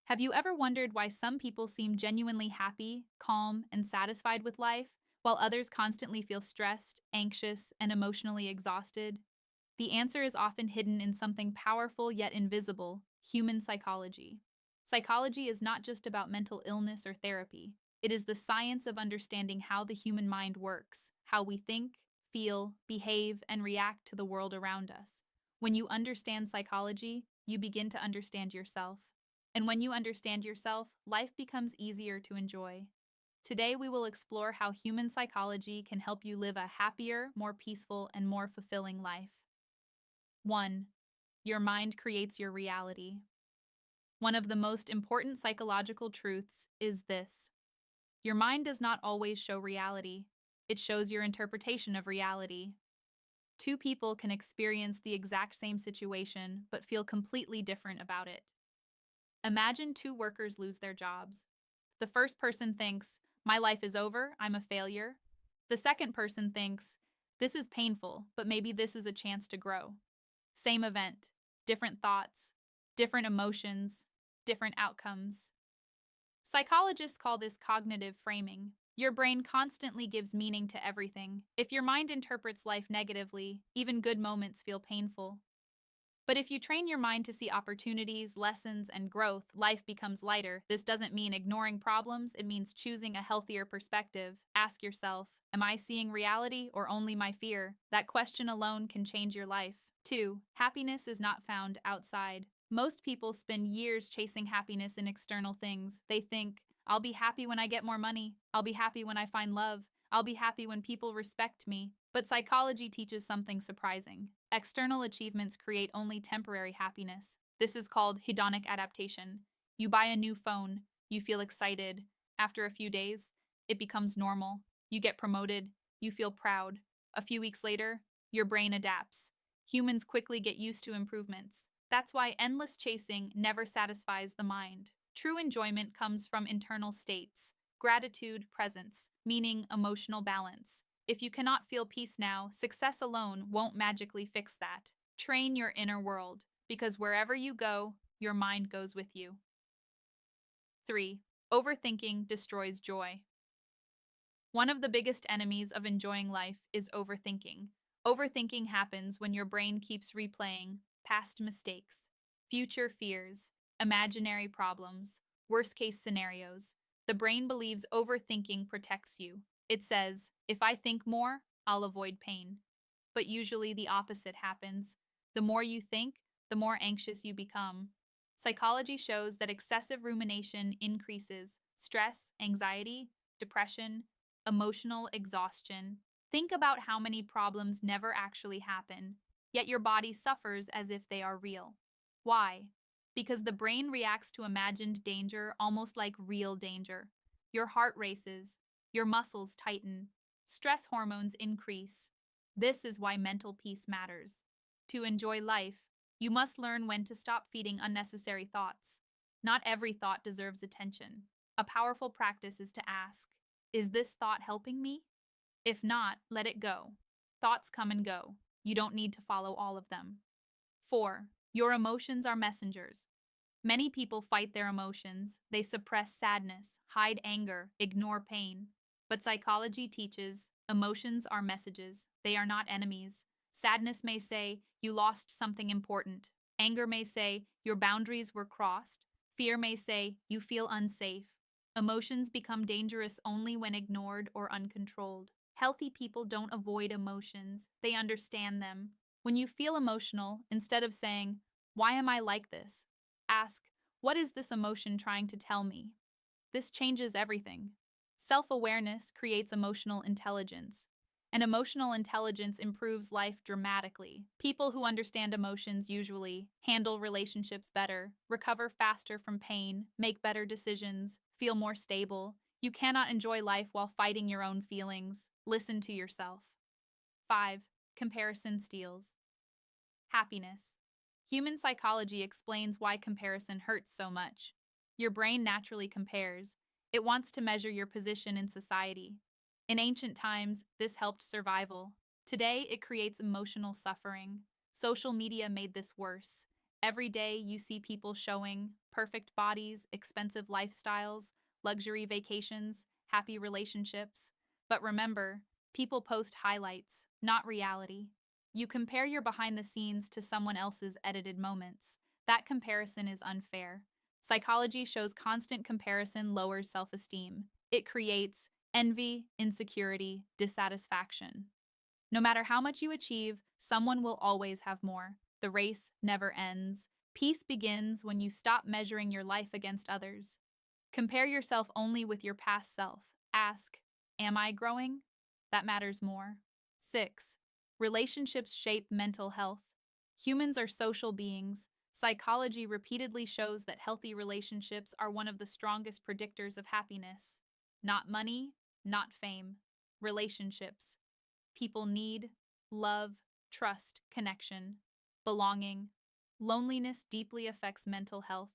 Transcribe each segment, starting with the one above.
Have you ever wondered why some people seem genuinely happy, calm, and satisfied with life, while others constantly feel stressed, anxious, and emotionally exhausted? The answer is often hidden in something powerful yet invisible: human psychology. Psychology is not just about mental illness or therapy, it is the science of understanding how the human mind works, how we think, feel, behave, and react to the world around us. When you understand psychology, you begin to understand yourself. And when you understand yourself, life becomes easier to enjoy. Today, we will explore how human psychology can help you live a happier, more peaceful, and more fulfilling life. 1. Your mind creates your reality. One of the most important psychological truths is this: your mind does not always show reality, it shows your interpretation of reality. Two people can experience the exact same situation but feel completely different about it. Imagine two workers lose their jobs. The first person thinks, "My life is over, I'm a failure." The second person thinks, "This is painful, but maybe this is a chance to grow." Same event, different thoughts, different emotions, different outcomes. Psychologists call this cognitive framing. Your brain constantly gives meaning to everything. If your mind interprets life negatively, even good moments feel painful. But if you train your mind to see opportunities, lessons, and growth, life becomes lighter. This doesn't mean ignoring problems, it means choosing a healthier perspective. Ask yourself, am I seeing reality or only my fear? That question alone can change your life. 2. Happiness is not found outside. Most people spend years chasing happiness in external things. They think, I'll be happy when I get more money. I'll be happy when I find love. I'll be happy when people respect me. But psychology teaches something surprising. External achievements create only temporary happiness. This is called hedonic adaptation. You buy a new phone, you feel excited. After a few days, it becomes normal. You get promoted, you feel proud. A few weeks later, your brain adapts. Humans quickly get used to improvements. That's why endless chasing never satisfies the mind. True enjoyment comes from internal states: gratitude, presence, meaning, emotional balance. If you cannot feel peace now, success alone won't magically fix that. Train your inner world, because wherever you go, your mind goes with you. 3. Overthinking destroys joy. One of the biggest enemies of enjoying life is overthinking. Overthinking happens when your brain keeps replaying past mistakes, future fears, imaginary problems, worst case scenarios. The brain believes overthinking protects you. It says, if I think more, I'll avoid pain. But usually the opposite happens. The more you think, the more anxious you become. Psychology shows that excessive rumination increases stress, anxiety, depression, emotional exhaustion. Think about how many problems never actually happen, yet your body suffers as if they are real. Why? Because the brain reacts to imagined danger almost like real danger. Your heart races, your muscles tighten, stress hormones increase. This is why mental peace matters. To enjoy life, you must learn when to stop feeding unnecessary thoughts. Not every thought deserves attention. A powerful practice is to ask, is this thought helping me? If not, let it go. Thoughts come and go. You don't need to follow all of them. 4. Your emotions are messengers. Many people fight their emotions. They suppress sadness, hide anger, ignore pain. But psychology teaches emotions are messages. They are not enemies. Sadness may say, you lost something important. Anger may say, your boundaries were crossed. Fear may say, you feel unsafe. Emotions become dangerous only when ignored or uncontrolled. Healthy people don't avoid emotions, they understand them. When you feel emotional, instead of saying, why am I like this? Ask, what is this emotion trying to tell me? This changes everything. Self-awareness creates emotional intelligence, and emotional intelligence improves life dramatically. People who understand emotions usually handle relationships better, recover faster from pain, make better decisions, feel more stable. You cannot enjoy life while fighting your own feelings. Listen to yourself. 5. Comparison steals happiness. Human psychology explains why comparison hurts so much. Your brain naturally compares. It wants to measure your position in society. In ancient times, this helped survival. Today, it creates emotional suffering. Social media made this worse. Every day, you see people showing perfect bodies, expensive lifestyles, luxury vacations, happy relationships. But remember, people post highlights, not reality. You compare your behind the scenes to someone else's edited moments. That comparison is unfair. Psychology shows constant comparison lowers self esteem. It creates envy, insecurity, dissatisfaction. No matter how much you achieve, someone will always have more. The race never ends. Peace begins when you stop measuring your life against others. Compare yourself only with your past self. Ask, am I growing? That matters more. 6. Relationships shape mental health. Humans are social beings. Psychology repeatedly shows that healthy relationships are one of the strongest predictors of happiness. Not money, not fame. Relationships. People need love, trust, connection, belonging. Loneliness deeply affects mental health.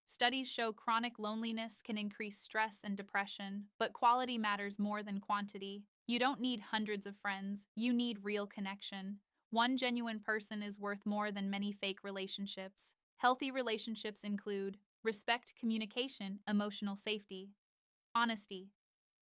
Studies show chronic loneliness can increase stress and depression, but quality matters more than quantity. You don't need hundreds of friends, you need real connection. One genuine person is worth more than many fake relationships. Healthy relationships include respect, communication, emotional safety, honesty.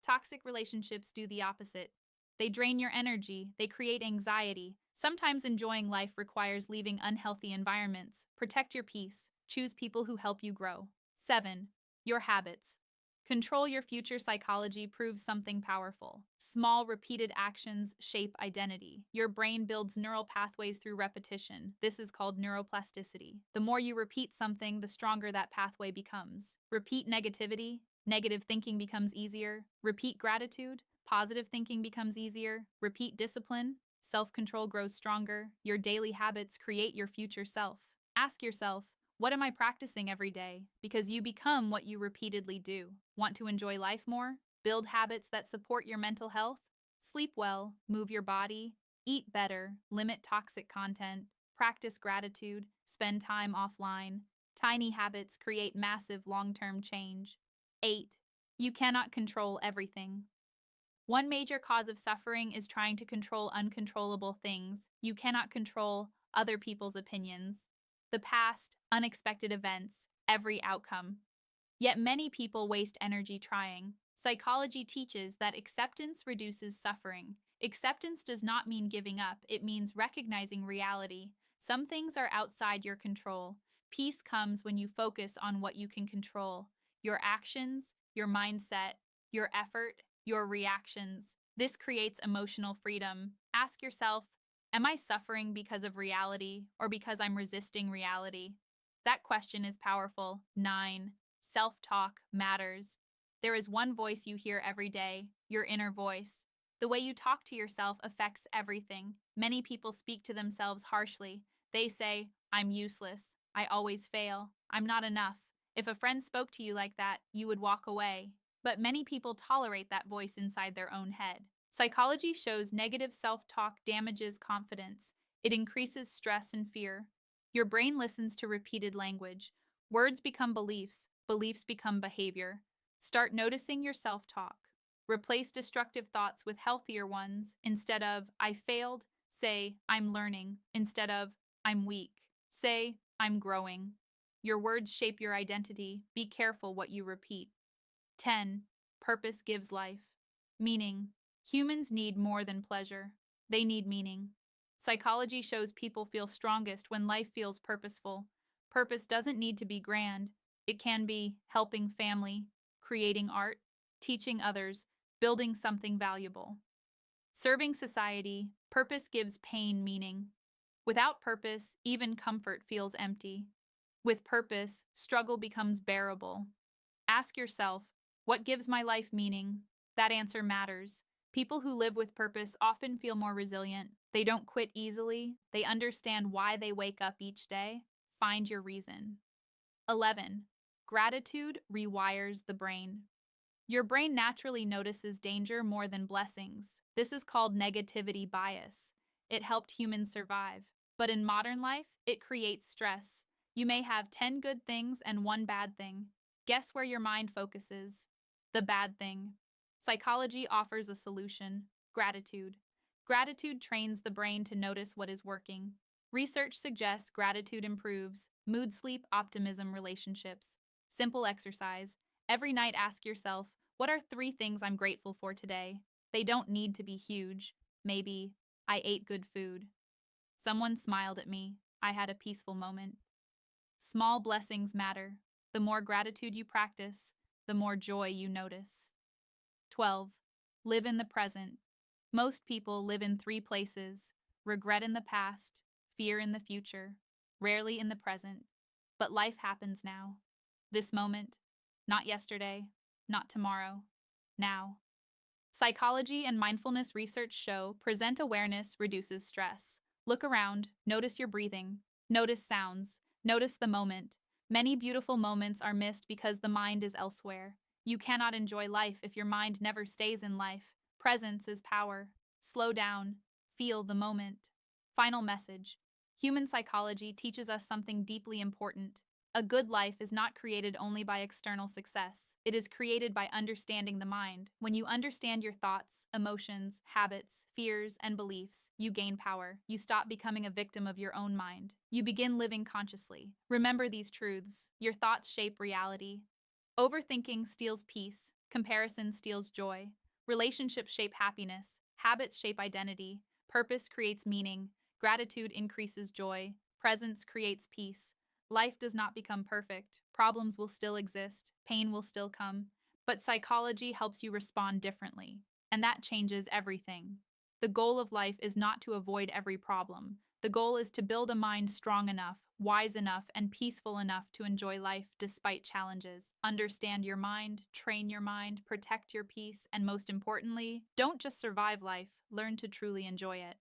Toxic relationships do the opposite. They drain your energy, they create anxiety. Sometimes enjoying life requires leaving unhealthy environments. Protect your peace. Choose people who help you grow. 7. Your habits. Control your future. Psychology proves something powerful. Small, repeated actions shape identity. Your brain builds neural pathways through repetition. This is called neuroplasticity. The more you repeat something, the stronger that pathway becomes. Repeat negativity. Negative thinking becomes easier. Repeat gratitude. Positive thinking becomes easier. Repeat discipline. Self-control grows stronger. Your daily habits create your future self. Ask yourself, what am I practicing every day? Because you become what you repeatedly do. Want to enjoy life more? Build habits that support your mental health? Sleep well, move your body, eat better, limit toxic content, practice gratitude, spend time offline. Tiny habits create massive long-term change. 8. You cannot control everything. One major cause of suffering is trying to control uncontrollable things. You cannot control other people's opinions, the past, unexpected events, every outcome. Yet many people waste energy trying. Psychology teaches that acceptance reduces suffering. Acceptance does not mean giving up, it means recognizing reality. Some things are outside your control. Peace comes when you focus on what you can control: your actions, your mindset, your effort, your reactions. This creates emotional freedom. Ask yourself, am I suffering because of reality or because I'm resisting reality? That question is powerful. 9. Self-talk matters. There is one voice you hear every day, your inner voice. The way you talk to yourself affects everything. Many people speak to themselves harshly. They say, I'm useless. I always fail. I'm not enough. If a friend spoke to you like that, you would walk away. But many people tolerate that voice inside their own head. Psychology shows negative self-talk damages confidence. It increases stress and fear. Your brain listens to repeated language. Words become beliefs, beliefs become behavior. Start noticing your self-talk. Replace destructive thoughts with healthier ones. Instead of, I failed, say, I'm learning. Instead of, I'm weak, say, I'm growing. Your words shape your identity. Be careful what you repeat. 10. Purpose gives life. Meaning. Humans need more than pleasure. They need meaning. Psychology shows people feel strongest when life feels purposeful. Purpose doesn't need to be grand. It can be helping family, creating art, teaching others, building something valuable. Serving society. Purpose gives pain meaning. Without purpose, even comfort feels empty. With purpose, struggle becomes bearable. Ask yourself, what gives my life meaning? That answer matters. People who live with purpose often feel more resilient. They don't quit easily. They understand why they wake up each day. Find your reason. 11. Gratitude rewires the brain. Your brain naturally notices danger more than blessings. This is called negativity bias. It helped humans survive. But in modern life, it creates stress. You may have 10 good things and one bad thing. Guess where your mind focuses? The bad thing. Psychology offers a solution: gratitude. Gratitude trains the brain to notice what is working. Research suggests gratitude improves mood, sleep, optimism, relationships. Simple exercise. Every night ask yourself, what are 3 things I'm grateful for today? They don't need to be huge. Maybe, I ate good food. Someone smiled at me. I had a peaceful moment. Small blessings matter. The more gratitude you practice, the more joy you notice. 12. Live in the present. Most people live in 3 places: regret in the past, fear in the future, rarely in the present. But life happens now. This moment, not yesterday, not tomorrow, now. Psychology and mindfulness research show present awareness reduces stress. Look around, notice your breathing, notice sounds, notice the moment. Many beautiful moments are missed because the mind is elsewhere. You cannot enjoy life if your mind never stays in life. Presence is power. Slow down, feel the moment. Final message. Human psychology teaches us something deeply important. A good life is not created only by external success. It is created by understanding the mind. When you understand your thoughts, emotions, habits, fears, and beliefs, you gain power. You stop becoming a victim of your own mind. You begin living consciously. Remember these truths. Your thoughts shape reality. Overthinking steals peace. Comparison steals joy. Relationships shape happiness. Habits shape identity. Purpose creates meaning. Gratitude increases joy. Presence creates peace. Life does not become perfect. Problems will still exist. Pain will still come. But psychology helps you respond differently. And that changes everything. The goal of life is not to avoid every problem. The goal is to build a mind strong enough, wise enough, and peaceful enough to enjoy life despite challenges. Understand your mind, train your mind, protect your peace, and most importantly, don't just survive life, learn to truly enjoy it.